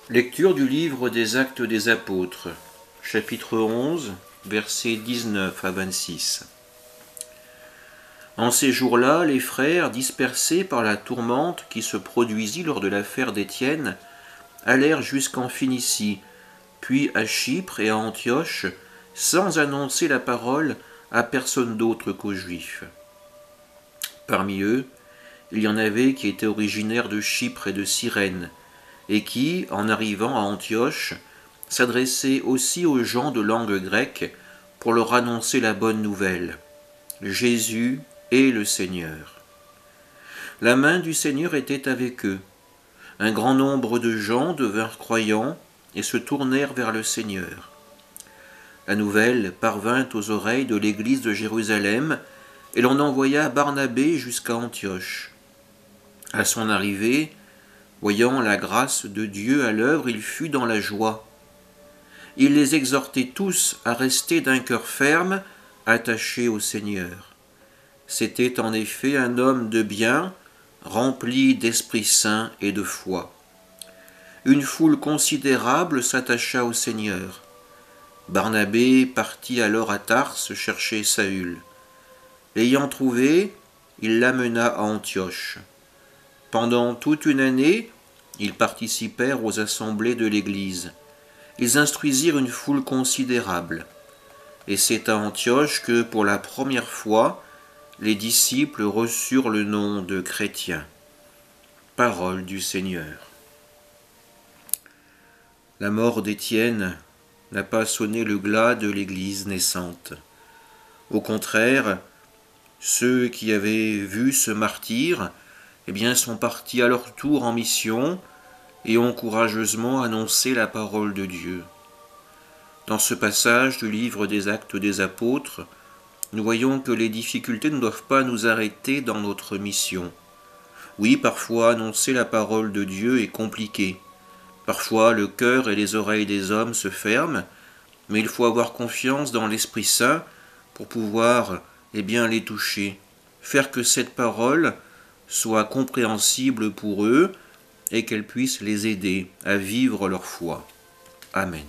Lecture du livre des Actes des Apôtres, chapitre 11, versets 19 à 26. En ces jours-là, les frères, dispersés par la tourmente qui se produisit lors de l'affaire d'Étienne, allèrent jusqu'en Phénicie, puis à Chypre et à Antioche, sans annoncer la parole à personne d'autre qu'aux Juifs. Parmi eux, il y en avait qui étaient originaires de Chypre et de Cyrène, et qui, en arrivant à Antioche, s'adressaient aussi aux gens de langue grecque pour leur annoncer la bonne nouvelle. Jésus est le Seigneur. La main du Seigneur était avec eux. Un grand nombre de gens devinrent croyants et se tournèrent vers le Seigneur. La nouvelle parvint aux oreilles de l'église de Jérusalem, et l'on envoya Barnabé jusqu'à Antioche. À son arrivée, voyant la grâce de Dieu à l'œuvre, il fut dans la joie. Il les exhortait tous à rester d'un cœur ferme, attachés au Seigneur. C'était en effet un homme de bien, rempli d'Esprit Saint et de foi. Une foule considérable s'attacha au Seigneur. Barnabé partit alors à Tarse chercher Saül. L'ayant trouvé, il l'amena à Antioche. Pendant toute une année, ils participèrent aux assemblées de l'Église. Ils instruisirent une foule considérable. Et c'est à Antioche que, pour la première fois, les disciples reçurent le nom de chrétiens. Parole du Seigneur. La mort d'Étienne n'a pas sonné le glas de l'Église naissante. Au contraire, ceux qui avaient vu ce martyr sont partis à leur tour en mission et ont courageusement annoncé la parole de Dieu. Dans ce passage du livre des Actes des Apôtres, nous voyons que les difficultés ne doivent pas nous arrêter dans notre mission. Oui, parfois annoncer la parole de Dieu est compliqué. Parfois le cœur et les oreilles des hommes se ferment, mais il faut avoir confiance dans l'Esprit Saint pour pouvoir les toucher, faire que cette parole soit compréhensible pour eux et qu'elle puisse les aider à vivre leur foi. Amen.